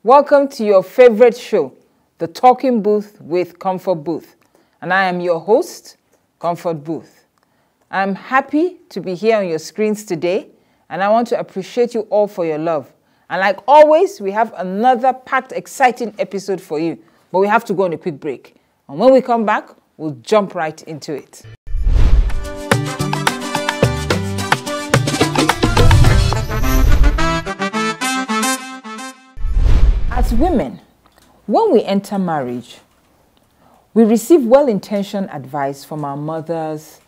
Welcome to your favorite show, The Talking Booth with Comfort Booth. And I am your host, Comfort Booth. I'm happy to be here on your screens today, and I want to appreciate you all for your love. And like always, we have another packed, exciting episode for you, but we have to go on a quick break. And when we come back, we'll jump right into it. As women, when we enter marriage, we receive well-intentioned advice from our mothers,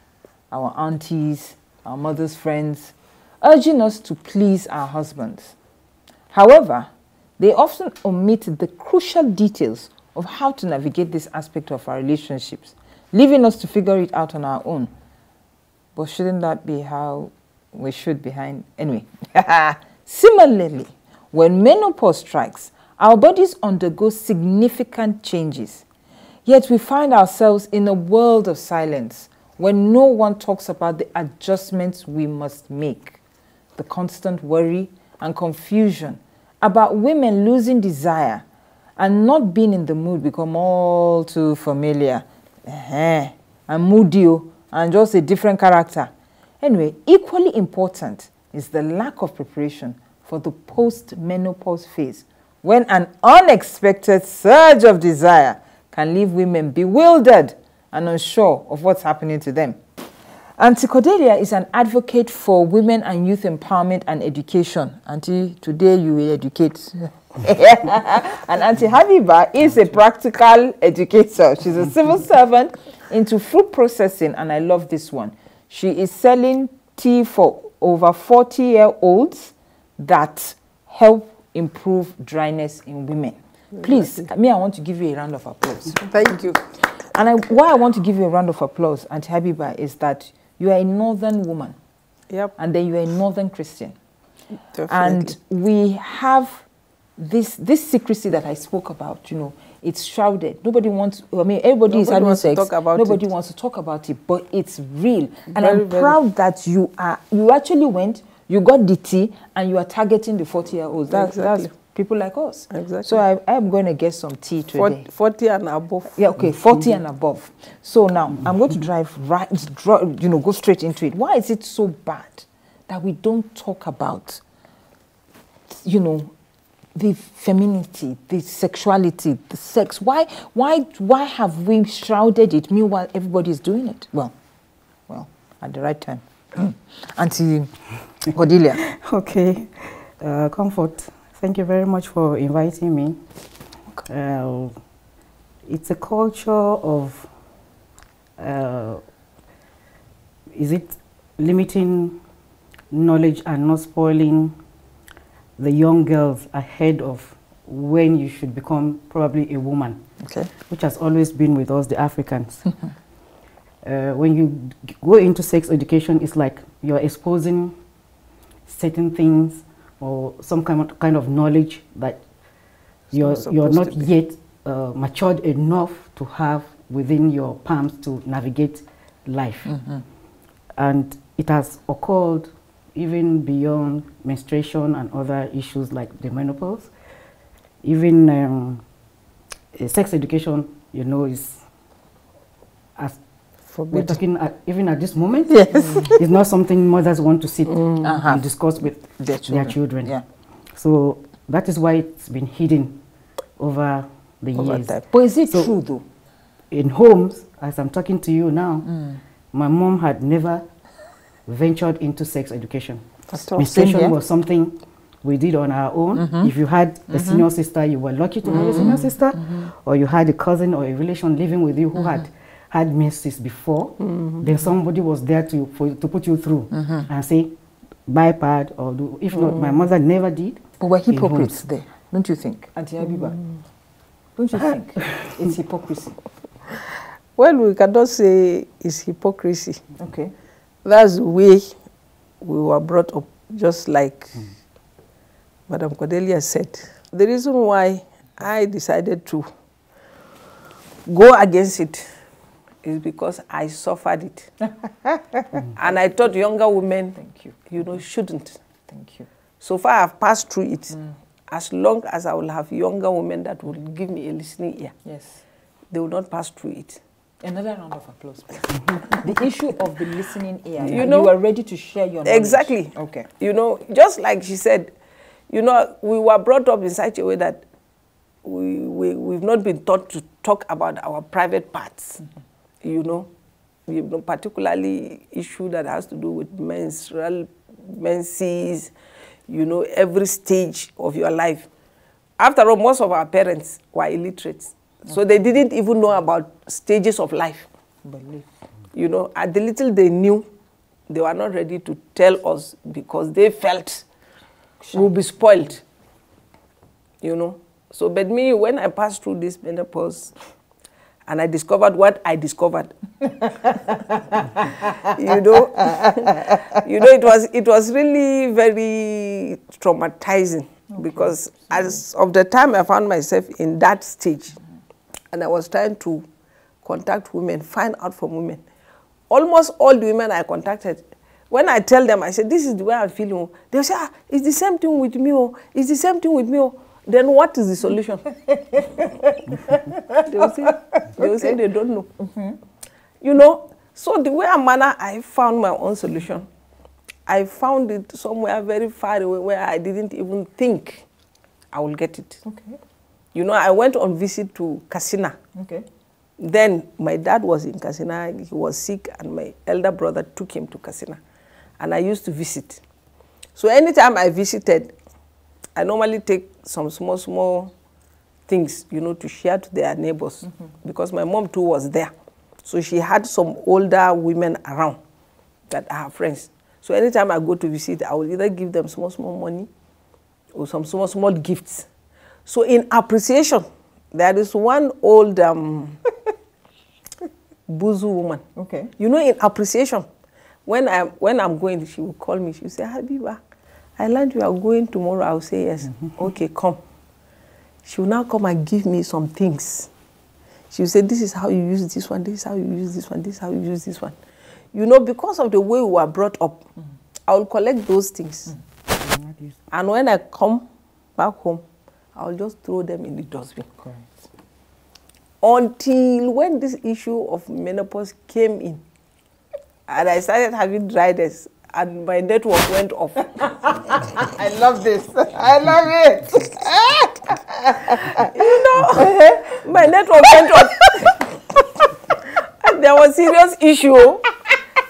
our aunties, our mothers' friends, urging us to please our husbands. However, they often omit the crucial details of how to navigate this aspect of our relationships, leaving us to figure it out on our own. But shouldn't that be how we should behind? Anyway, similarly, when menopause strikes, our bodies undergo significant changes. Yet we find ourselves in a world of silence when no one talks about the adjustments we must make. The constant worry and confusion about women losing desire and not being in the mood become all too familiar. And moody and just a different character. Anyway, equally important is the lack of preparation for the post-menopause phase, when an unexpected surge of desire can leave women bewildered and unsure of what's happening to them. Auntie Cordelia is an advocate for women and youth empowerment and education. Auntie, today you will educate. And Auntie Habiba is a practical educator. She's a civil servant into food processing, and I love this one. She is selling tea for over 40-year-olds that help improve dryness in women. Please, I want to give you a round of applause. Thank you. And why I want to give you a round of applause, Auntie Habiba, is that you are a northern woman. Yep. And then you are a northern Christian. Definitely. And we have this secrecy that I spoke about, it's shrouded. Nobody wants, everybody is having sex. Nobody wants to talk about it, but it's real. And I'm proud that you actually went, you got the tea, and you are targeting the 40-year-olds. That's people like us. Exactly. So I am going to get some tea today. 40 and above. Yeah, okay, 40 and above. So now I'm going to go straight into it. Why is it so bad that we don't talk about, the femininity, the sexuality, the sex? Why have we shrouded it? Meanwhile, everybody is doing it. Well, at the right time. Auntie Cordelia. Okay, Comfort. Thank you very much for inviting me. It's a culture of, is it limiting knowledge and not spoiling the young girls ahead of when you should become probably a woman, okay, which has always been with us, the Africans. When you go into sex education, it's like you're exposing certain things or some kind of knowledge that you're not yet matured enough to have within your palms to navigate life. And it has occurred even beyond menstruation and other issues like the menopause. Even sex education, is as we're talking even at this moment, yes, it's not something mothers want to sit and discuss with their children. Yeah. So that is why it's been hidden over the years. But is it true though? In homes, as I'm talking to you now, my mom had never ventured into sex education. Menstruation was something we did on our own. If you had a senior sister, you were lucky to have a senior sister, or you had a cousin or a relation living with you who had menses before, then somebody was there to put you through and say, buy pad or do. If not, my mother never did. But we're hypocrites there, don't you think, Auntie Habiba? Don't you think it's hypocrisy? Well, we cannot say it's hypocrisy. Okay. That's the way we were brought up, just like Madam Cordelia said. The reason why I decided to go against it is because I suffered it. And I thought younger women, shouldn't. Thank you. So far I've passed through it. as long as I will have younger women that will give me a listening ear, Yes. they will not pass through it. Another round of applause, please. The issue of the listening ear. You know, you are ready to share your knowledge. Exactly. Okay. You know, just like she said, you know, we were brought up in such a way that we've not been taught to talk about our private parts. You know, particularly issue that has to do with menses, you know, every stage of your life. After all, most of our parents were illiterate. So they didn't even know about stages of life. Believe. You know, at the little they knew, they were not ready to tell us because they felt we'll be spoiled. You know. So, but me, when I passed through this menopause, and I discovered what I discovered, you know, it was really very traumatizing, because as of the time I found myself in that stage, and I was trying to contact women, find out from women. Almost all the women I contacted, when I tell them, I said, this is the way I'm feeling, they'll say, it's the same thing with me, oh, it's the same thing with me, oh. Then what is the solution? They will say they don't know. You know, so the way and manner I found my own solution, I found it somewhere very far away where I didn't even think I will get it. Okay. You know, I went on visit to Katsina. Okay. Then my dad was in Katsina, he was sick, and my elder brother took him to Katsina. And I used to visit. So anytime I visited, I normally take some small things, you know, to share to their neighbors, because my mom too was there. So she had some older women around that are her friends. So anytime I go to visit, I will either give them small money or some small gifts. So in appreciation, there is one old Buzu woman. Okay. You know, in appreciation, when I'm going, she will call me. She will say, Habiba, I learned you are going tomorrow. I will say yes. Okay, come. She will now come and give me some things. She will say, this is how you use this one, this is how you use this one, this is how you use this one. You know, because of the way we were brought up, I will collect those things. And when I come back home, I will just throw them in the dustbin. Correct. Until when this issue of menopause came in, and I started having dryness, and my network went off. I love this. I love it. You know, my network went off. And there was serious issue.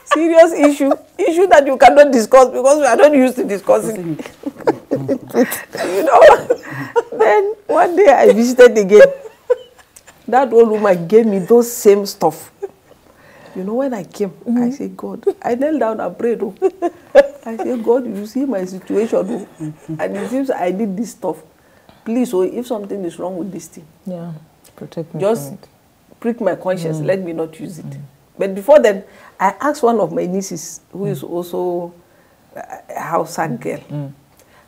Serious issue. Issue that you cannot discuss because we are not used to discussing. You know, then one day I visited again. That old woman gave me those same stuff. You know, when I came, I said, God, I knelt down and prayed. Oh. I said, God, you see my situation. Oh. And it seems I did this stuff. Please, oh, if something is wrong with this thing, Yeah, protect me just from it. prick my conscience, let me not use it. But before then, I asked one of my nieces, who is also a house girl.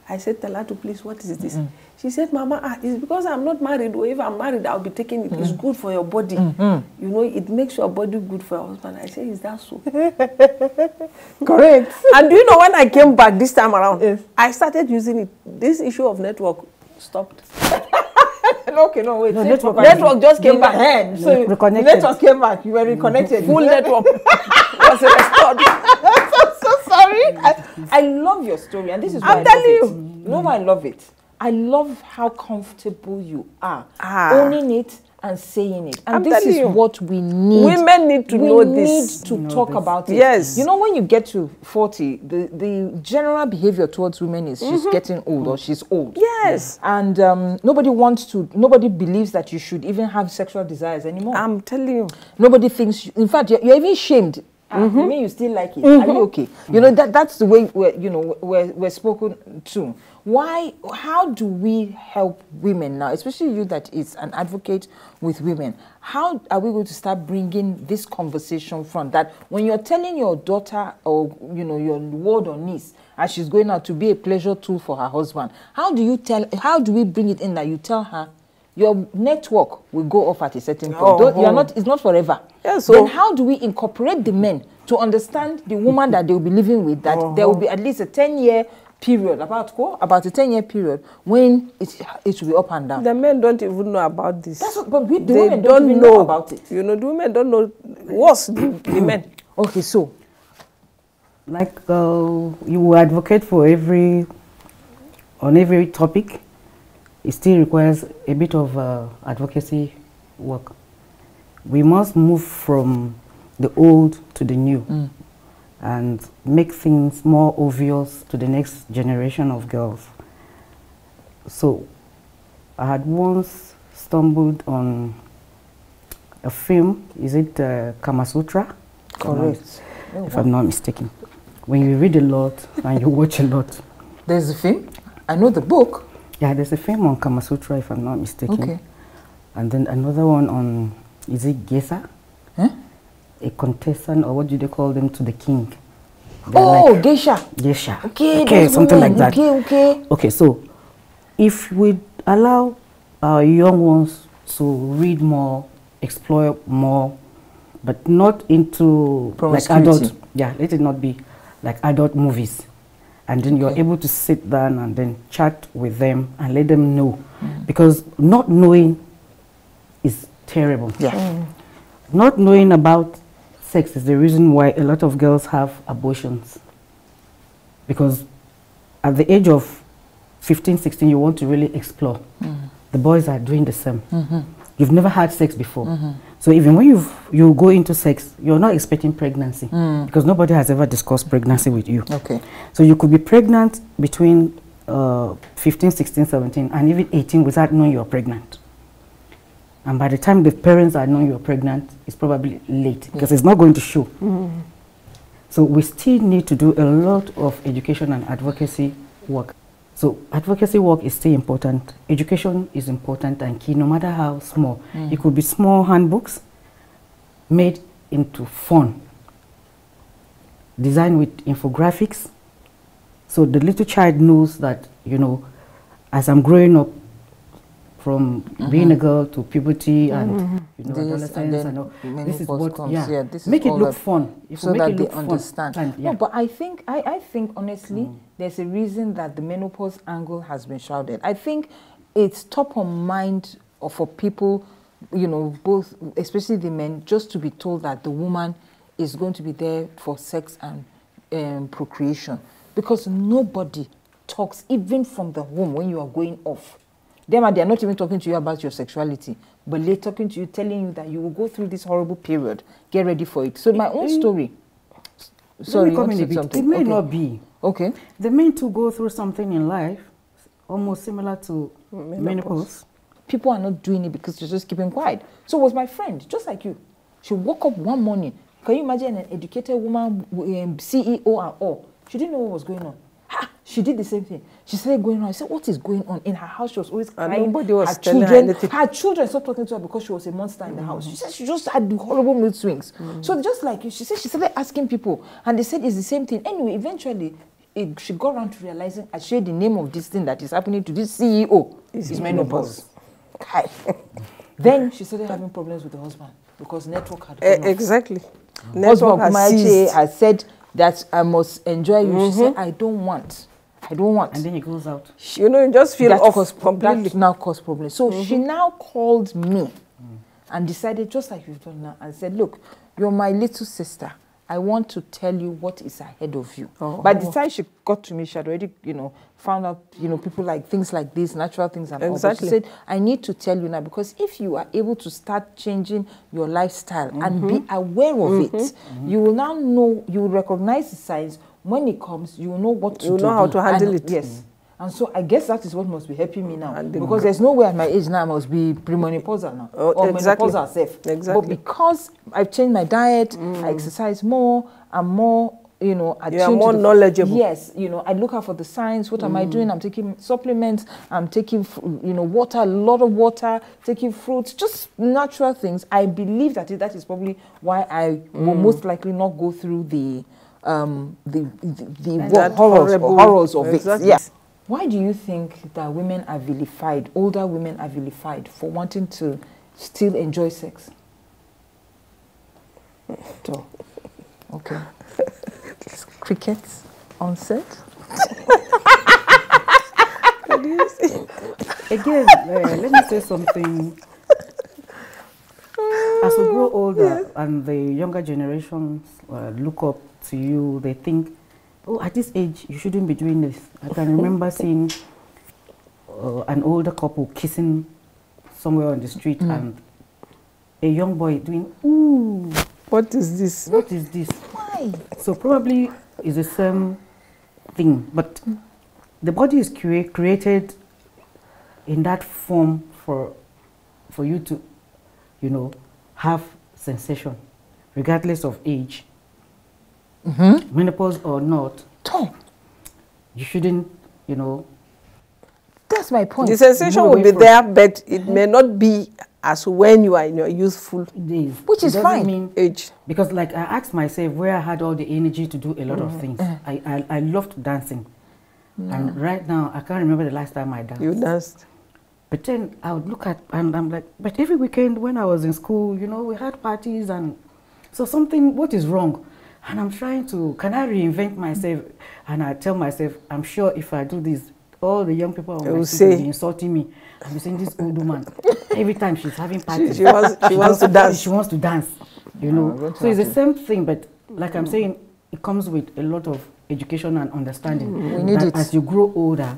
I said, Talatu, please, what is this? She said, Mama, it's because I'm not married. Or if I'm married, I'll be taking it. It's good for your body. You know, it makes your body good for your husband. I said, is that so? Correct. And do you know, when I came back this time around, Yes. I started using it. This issue of network stopped. Okay, no, wait. No, Network just came back. So Reconnected. network came back. You were reconnected. Full network was restored. I'm so sorry. I love your story, and this is why I'm telling I love you. it. You know why I love it? I love how comfortable you are owning it and saying it. And I'm this telling is you. what we need. Women need to know this. We need to talk about it. Yes. You know, when you get to 40, the general behavior towards women is she's getting old or she's old. Yes. And nobody believes that you should even have sexual desires anymore. I'm telling you. Nobody thinks, in fact, you're even shamed. You mean you still like it? Are you okay? You know, that's the way we're spoken to. Why? How do we help women now, especially you that is an advocate with women? How are we going to start bringing this conversation from that when you're telling your daughter or your ward or niece as she's going out to be a pleasure tool for her husband? How do we bring it in that you tell her your network will go off at a certain point? It's not forever. Yeah, so then how do we incorporate the men to understand the woman that they will be living with, that there will be at least a 10-year period, about a 10-year period, when it will be up and down. The men don't even know about this. That's what, but the they women don't even know about it. You know, the women don't know what's the men. Okay, so. Like you advocate for on every topic, it still requires a bit of advocacy work. We must move from the old to the new and make things more obvious to the next generation of girls. So I had once stumbled on a film, is it Kama Sutra? Correct. If I'm not mistaken. When you read a lot and you watch a lot. There's a film? I know the book. Yeah, there's a film on Kama Sutra, if I'm not mistaken. Okay. And then another one on, is it Geisha? Huh? A contestant, or what do they call them, to the king. Oh, like Geisha. Geisha. Okay, something like that. Okay. Okay, so if we allow our young ones to read more, explore more, but not into like adult, let it not be like adult movies. And then you're able to sit down and then chat with them and let them know. Because not knowing is terrible. Yeah. Not knowing about sex is the reason why a lot of girls have abortions. Because at the age of 15, 16, you want to really explore. The boys are doing the same. You've never had sex before. So even when you go into sex, you're not expecting pregnancy because nobody has ever discussed pregnancy with you. Okay. So you could be pregnant between 15, 16, 17, and even 18 without knowing you're pregnant. And by the time the parents are knowing you're pregnant, it's probably late because it's not going to show. So we still need to do a lot of education and advocacy work. So advocacy work is still important. Education is important and key, no matter how small. It could be small handbooks made into fun, designed with infographics. So the little child knows that, you know, as I'm growing up from being a girl to puberty and you know, adolescence and all, this is what comes. This make it look fun. So that they understand. No, but I think honestly, there's a reason that the menopause angle has been shrouded. I think it's top of mind for people, you know, both, especially the men, just to be told that the woman is going to be there for sex and procreation, because nobody talks, even from the home when you are going off. They are not even talking to you about your sexuality, but they're talking to you, telling you that you will go through this horrible period. Get ready for it. So my own story. Sorry, you want to say something? It may not be. Okay. The men to go through something in life almost similar to menopause. People are not doing it because they're just keeping quiet. So was my friend, just like you. She woke up one morning. Can you imagine an educated woman, CEO and all? She didn't know what was going on. She did the same thing. She started going on. I said, what is going on? In her house, she was always crying. And nobody was telling her anything. Her children stopped talking to her because she was a monster in the house. She said she just had horrible mood swings. So just like you, she said she started asking people. And they said it's the same thing. Anyway, eventually, she got around to realizing, actually, the name of this thing that is happening to this CEO is menopause. Then she started having problems with the husband because network had gone off. Exactly. Network has said that I must enjoy you. She said, I don't want. And then he goes out. You know, you just feel off completely. That now caused problems. So she now called me and decided, just like you've done now, and said, look, you're my little sister. I want to tell you what is ahead of you. By the time she got to me, she had already, you know, found out, you know, people like things like this, natural things and all. But she said, I need to tell you now, because if you are able to start changing your lifestyle and be aware of it, you will now know, you will recognize the signs. When it comes, you will know what to do. You know how to handle it. Yes. And so I guess that is what must be helping me now. Because there's no way at my age now I must be premenopausal now. Or menopausal self. Exactly. But because I've changed my diet, I exercise more, I'm more, you know, you are more knowledgeable. Yes, you know, I look out for the signs. What am I doing? I'm taking supplements. I'm taking, you know, water, a lot of water, taking fruits, just natural things. I believe that that is probably why I will most likely not go through the horrors of it. Yes. Why do you think that women are vilified, older women are vilified for wanting to still enjoy sex? So, okay. Crickets on set. do you say? Again, let me say something. As we grow older and the younger generations look up to you, they think, oh, at this age, you shouldn't be doing this. I can remember seeing an older couple kissing somewhere on the street and a young boy doing, ooh. What is this? What is this? Why? So probably it's the same thing, but the body is created in that form for you to, you know, have sensation, regardless of age, menopause or not. Tom, you shouldn't, you know. That's my point. The sensation will be there, but it may not be as when you are in your youthful days. Which is fine. Mean age. Because like I asked myself where I had all the energy to do a lot of things. I loved dancing. And right now, I can't remember the last time I danced. You danced. But then I would look at, and I'm like, but every weekend when I was in school, you know, we had parties and so something, what is wrong? And I'm trying to, can I reinvent myself? And I tell myself, I'm sure if I do this, all the young people will be insulting me. I'm saying this old woman, every time she's having parties, she wants to dance. She wants to dance, you know. So it's the same thing, but like I'm saying, it comes with a lot of education and understanding. We need it. As you grow older,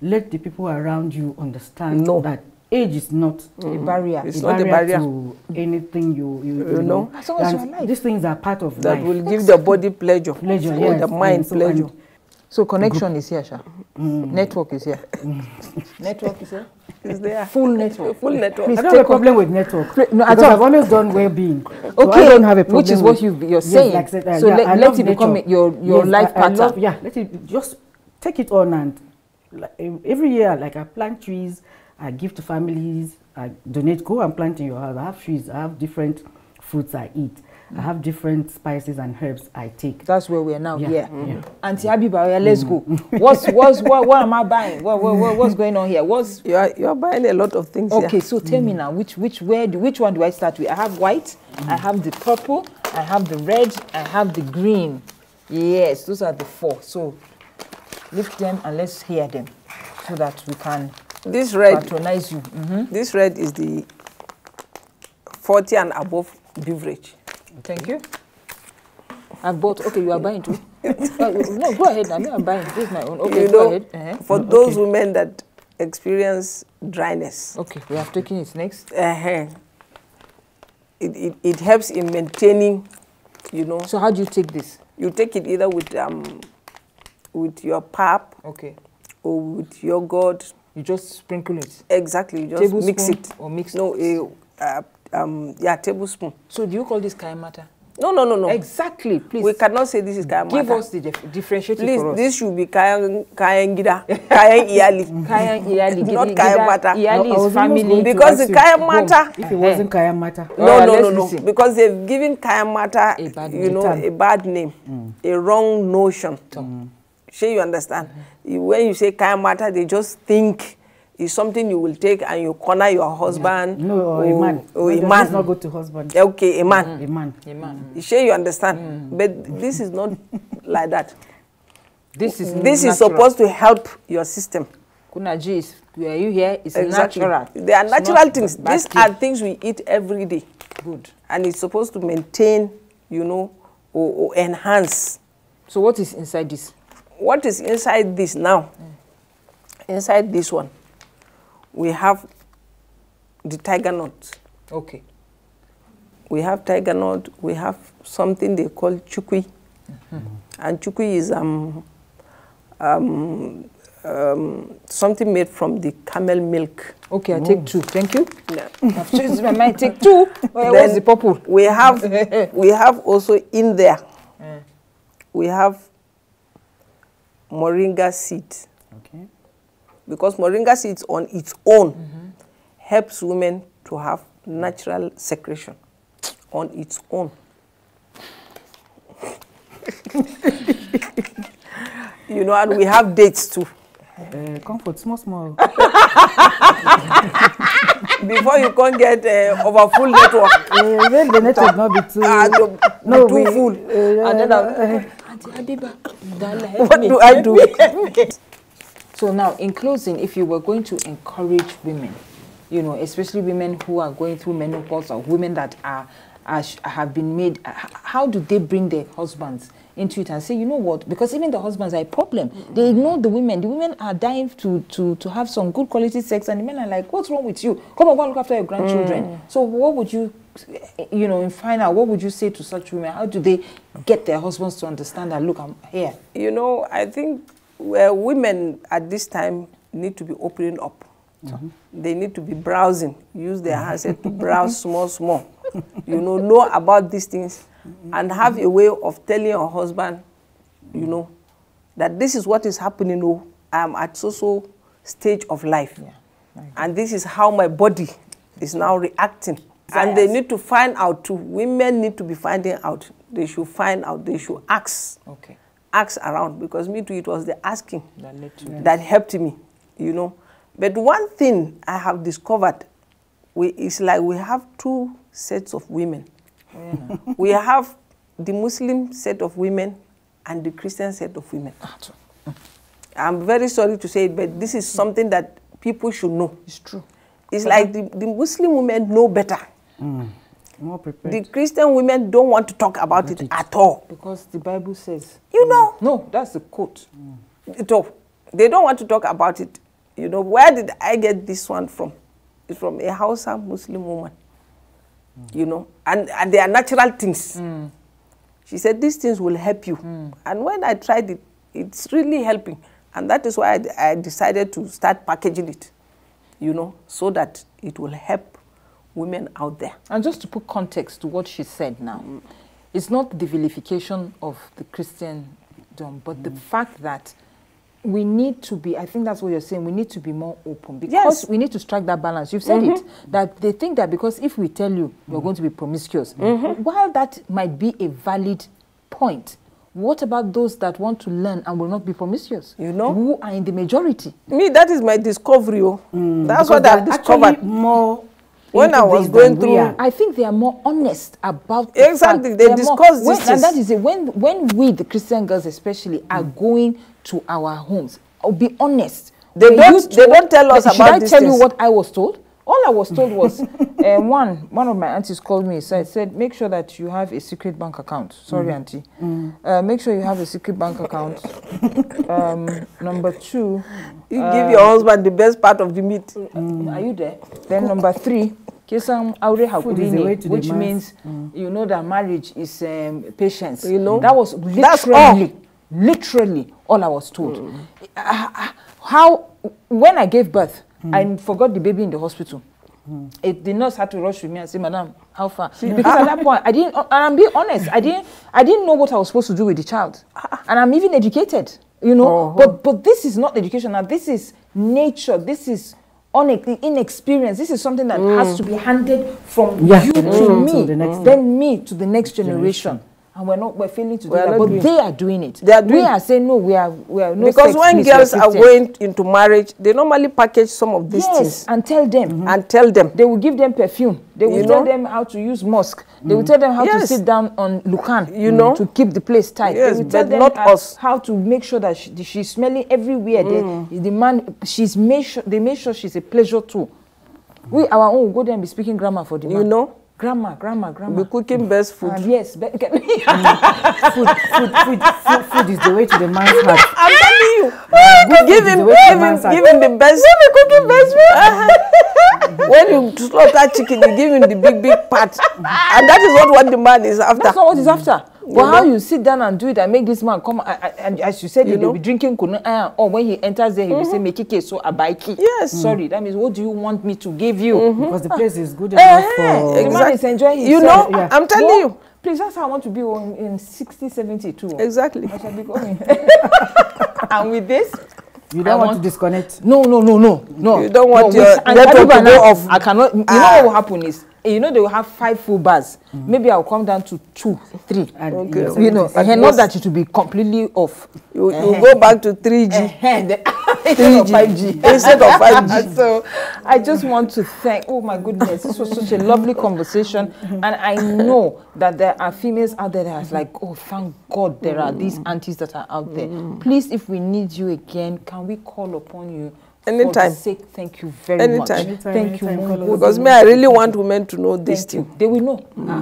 let the people around you understand that age is not a barrier. It's not a barrier to anything you know. As long as you're alive. These things are part of that life. will give the body pleasure, Pleasure, yes, the mind so pleasure. So connection is here, Sha. Network is here. Network is here. Is there Full network. Full network. I don't have a problem with network. No, because I've always done well-being. Okay, so I don't have a problem which is what you're saying. Yes, like I said, so yeah, let it become your life pattern. Let it just take it on, and like, every year, like I plant trees, I give to families, I donate. Go and plant in your house. I have trees. I have different fruits I eat. I have different spices and herbs I take. That's where we are now. Yeah. Auntie Habiba, let's go. What am I buying? What's going on here? You're buying a lot of things. Okay, here. so tell me now, which one do I start with? I have white, I have the purple, I have the red, I have the green. Yes, those are the four. So lift them and let's hear them so that we can patronize you. This red is the 40 and above beverage. Thank you. I've bought. Okay, you are buying too. No, go ahead. I'm buying. This is my own. Okay, go ahead. For those women that experience dryness. Okay, we have taken it next. It helps in maintaining, you know. So how do you take this? You take it either with your pap. Okay. Or with yogurt. You just sprinkle it. Exactly. You just mix it. Or mix. No, tablespoon. So do you call this kaya mata? No. Exactly, please. We cannot say this is kaya mata. Give us the differentiating please, for us. This should be kaya ngida, kaya iyali. Kaya iyali. Not kaya mata. Iyali is family. Because the kaya mata. If it wasn't kaya mata. No. Because they've given kaya mata, a bad name, a wrong notion. Sure, you understand? When you say kaya mata, they just think it's something you will take and you corner your husband. No, or a man. Or a man. It's not good to husband. Okay, a man. A man. You sure you understand? But this is not like that. This is supposed to help your system. Kunaji is where you here is natural. They are natural things. These are things we eat every day. Good. And it's supposed to maintain, you know, or enhance. So what is inside this? What is inside this now? Inside this one, we have the tiger nut. Okay. We have tiger nut. We have something they call chukwi. And chukwi is something made from the camel milk. Okay, I take two. Thank you. Yeah. I've changed my mind. Take two. What's the purple? We have also in there. We have moringa seed. Okay. Because moringa seeds on its own helps women to have natural secretion on its own. You know, and we have dates too. Comfort, small. Before you can't get over full network. The network not be too, too full. And then Auntie Habiba, what do I do? So now, in closing, if you were going to encourage women, you know, especially women who are going through menopause or women that have been made, how do they bring their husbands into it and say, you know what, because even the husbands are a problem. They ignore the women. The women are dying to have some good quality sex, and the men are like, what's wrong with you? Come on, go and look after your grandchildren. So what would you, you know, in final, what would you say to such women? How do they get their husbands to understand that, look, I'm here? You know, I think women at this time need to be opening up. They need to be browsing, use their handset to browse small. You know about these things, and have a way of telling your husband, you know, that this is what is happening. Oh, I'm at so stage of life, and this is how my body is now reacting. And they need to find out too. Women need to be finding out. They should find out. They should ask. Okay. Ask around, because me too, it was the asking that helped me, you know. But one thing I have discovered is like we have two sets of women. We have the Muslim set of women and the Christian set of women. I'm very sorry to say it, but this is something that people should know. It's true. It's like the Muslim women know better. More prepared. The Christian women don't want to talk about it at all. Because the Bible says. You know. No, that's the quote. They don't want to talk about it. You know, where did I get this one from? It's from a Hausa Muslim woman. You know, and they are natural things. She said, these things will help you. And when I tried it, it's really helping. And that is why I decided to start packaging it, you know, so that it will help women out there. And just to put context to what she said now, it's not the vilification of the Christendom, but the fact that we need to be, I think that's what you're saying, we need to be more open, because we need to strike that balance. You've said it, that they think that because if we tell you you're going to be promiscuous, while that might be a valid point, what about those that want to learn and will not be promiscuous? You know? Who are in the majority? Me, that is my discovery. That's what I've discovered. More when I was going through, I think they are more honest about exactly. They discuss this, and that is it. When we, the Christian girls especially, are going to our homes, I'll be honest. They don't tell us about this. Should I tell you what I was told? All I was told was, one of my aunties called me, so I said, make sure that you have a secret bank account. Sorry, auntie. Make sure you have a secret bank account. Number 2, you give your husband the best part of the meat. Are you there? Then number 3, which means you know that marriage is patience. You know, that was literally all I was told. When I gave birth, I forgot the baby in the hospital. The nurse had to rush with me and say, "Madam, how far?" Because at that point, I didn't. And I'm being honest, I didn't know what I was supposed to do with the child. And I'm even educated, you know. But this is not education. Now this is nature. This is inexperience. This is something that has to be handed from you to me, then me to the next generation. And we're failing to do that, but they are doing it. We are saying no. We are no. Because when girls are going into marriage, they normally package some of these things and tell them. And tell them. They will give them perfume. They will tell them how to use musk. They will tell them how to sit down on Lucan, you know, to keep the place tight. Yes, they will tell them not us. How to make sure that she's smelling everywhere. The man, they make sure she's a pleasure too. We our own will go there and be speaking grammar for the man. You know. Grammar. We're cooking best food. Yes. Food is the way to the man's heart. I'm telling you. Give him the best. Cooking best food. When you slaughter chicken, you give him the big part. And that is what the man is after. That's not what he's after. But how you sit down and do it and make this man come, and as you said, he'll be drinking kunu, or when he enters there, he'll be saying, make it so abaiki. Yes. Sorry, that means, what do you want me to give you? Because the place is good enough for... The man is enjoying himself. You know, I'm telling you. Please, that's how I want to be in 60, 72. Exactly. I shall be going. And with this... You don't want to disconnect? No. You don't want your network to go off. I cannot... You know what will happen is, you know, they will have 5 full bars. Maybe I'll come down to 2, 3. And Okay. You know, not that it will be completely off. You go back to 3G. Instead of 5G. Instead of 5G. So I just want to thank, oh my goodness, this was such a lovely conversation. And I know that there are females out there that are like, oh, thank God there are these aunties that are out there. Please, if we need you again, can we call upon you? Anytime. For the sake, thank you very much. Thank you, Mom. Because me, I really want women to know this thing. They will know.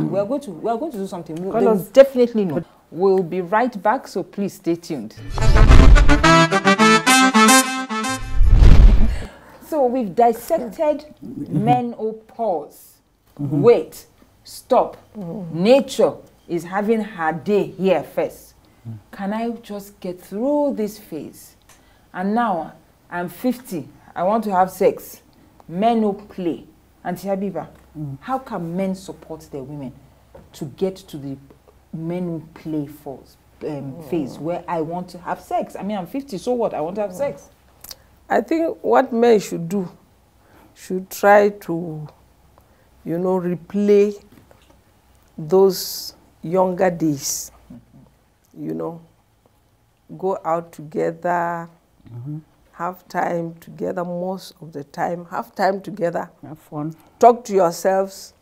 We are going to do something. They will definitely know. We'll be right back, so please stay tuned. So we've dissected menopause. Wait, stop. Nature is having her day here first. Can I just get through this phase? And now I'm 50. I want to have sex. Men no play. Auntie Habiba, how can men support their women to get to the men who play phase where I want to have sex? I mean, I'm 50, so what? I want to have sex. I think what men should do, should try to, you know, replay those younger days. You know, go out together, have time together most of the time, have time together. Have fun. Talk to yourselves,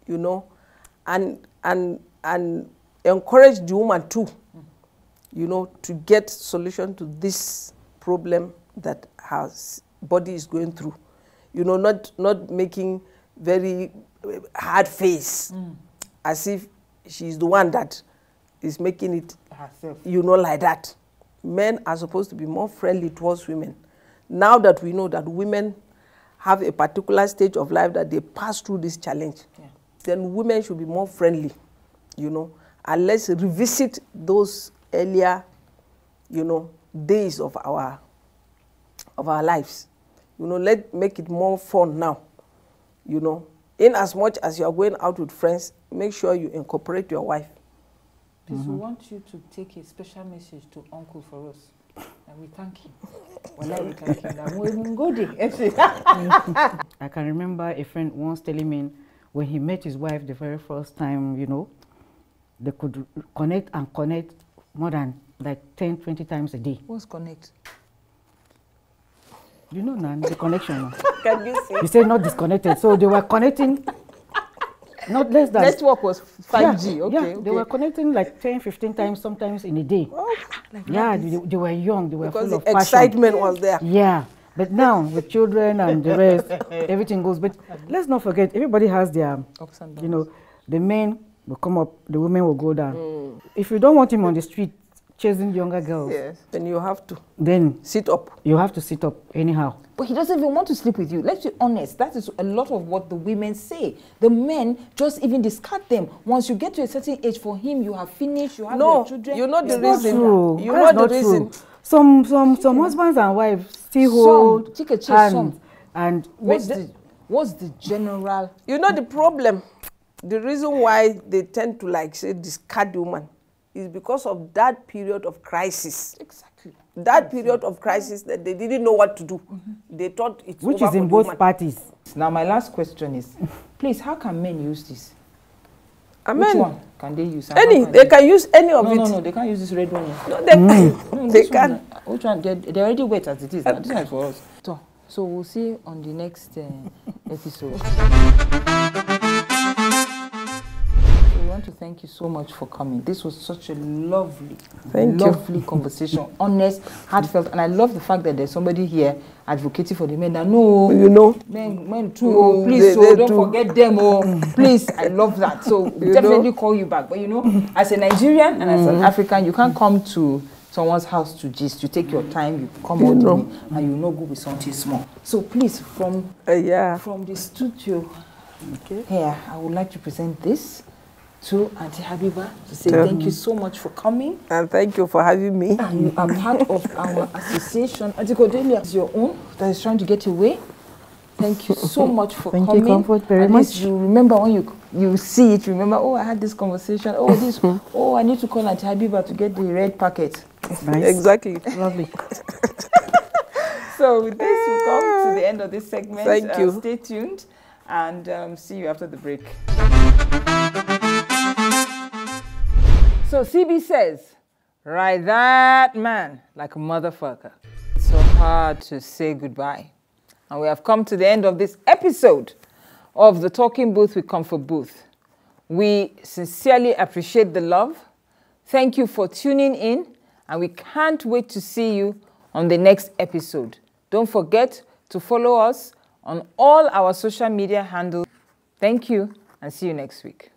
you know, and encourage the woman too, you know, to get solution to this problem that her body is going through. You know, not making very hard face, as if she's the one that is making it Herself. You know, like that. Men are supposed to be more friendly towards women. Now that we know that women have a particular stage of life that they pass through this challenge, then women should be more friendly, you know, and let's revisit those earlier, you know, days of our lives. You know, let's make it more fun now, you know. In as much as you are going out with friends, make sure you incorporate your wife. Please, we want you to take a special message to Uncle for us. And we thank him. Well, we thank him. That we will go there. I can remember a friend once telling me when he met his wife the very first time, you know, they could connect more than like 10, 20 times a day. What's connect? You know, Nan, the connection. Can you say? He said not disconnected. So they were connecting not less than... Network was 5G, okay. They were connecting like 10, 15 times sometimes in a day. Oh, like they were young, they were because full of the passion. excitement was there. Yeah, but now with children and the rest, everything goes. But let's not forget, everybody has their, ups and downs. you know, the men will come up, the women will go down. If you don't want him on the street chasing younger girls, then you have to sit up. You have to sit up anyhow. But he doesn't even want to sleep with you. Let's be honest. That is a lot of what the women say. The men just even discard them. Once you get to a certain age, for him, you have finished, you have your children. You know the It's reason. not true. You That's know not the reason. True. Some husbands and wives still hold hands. And what's the general? You know the problem. The reason why they tend to like say discard the woman is because of that period of crisis. Exactly. That period of crisis that they didn't know what to do. They thought it's which over is in for both woman. parties. Now my last question is, please, how can men use this? Which one can they use? Any. They can use any of it. No, they can't use this red one. No, they can. No, They can. Which one? They're already wet as it is. This one is for us. So we'll see on the next episode. We want to thank you so much for coming. This was such a lovely conversation, honest, heartfelt, and I love the fact that there's somebody here advocating for the men that no, you know, men too. Please, don't forget them. Please, I love that. So we'll definitely call you back. But you know, as a Nigerian and as an African, you can't come to someone's house to gist. You take your time, you come on to me, and you know go with something small. So please, from the studio here, I would like to present this to Auntie Habiba to say thank you so much for coming. And thank you for having me. And you are part of our association. Auntie Cordelia is your own that is trying to get away. Thank you so much for coming. Thank you, Comfort, very much. You remember when you see it, remember, oh, I had this conversation. Oh, this. Oh, I need to call Auntie Habiba to get the red packet. Nice. Exactly. Lovely. So with this, we come to the end of this segment. Thank you. Stay tuned. and see you after the break. So CB says, ride that man like a motherfucker. It's so hard to say goodbye. And we have come to the end of this episode of the Talking Booth with Comfort Booth. We sincerely appreciate the love. Thank you for tuning in, and we can't wait to see you on the next episode. Don't forget to follow us on all our social media handles. Thank you, and see you next week.